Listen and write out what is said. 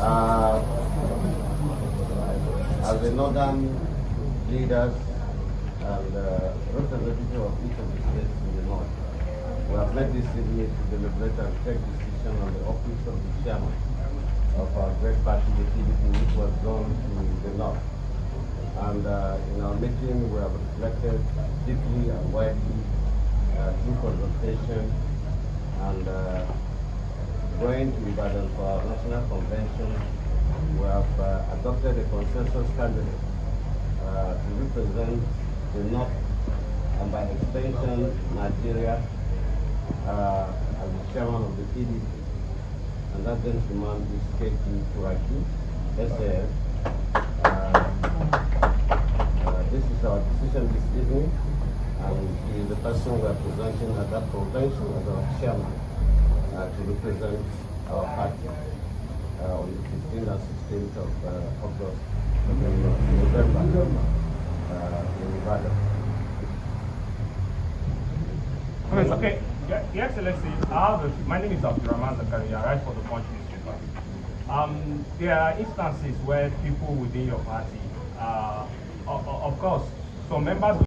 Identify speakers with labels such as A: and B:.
A: As the northern leaders and representative of each of the states in the north, we have met this evening to deliberate and take decision on the office of the chairman of our great party, the PDP, which was drawn to the north. And in our meeting, we have reflected deeply and widely through consultation and going to Ibadan for our national convention. We have adopted a consensus candidate to represent the north and by extension Nigeria as the chairman of the PDP. And that gentleman is Turaki, SAS. This is our decision this evening, and he is the person we are presenting at that convention as our chairman to represent our party on the 15th and 16th of August, November in Ibadan.
B: Okay. Your Excellency, my name is Prof.Mgbeke. I write for the Punch newspaper. There are instances where people within your party, of course, some members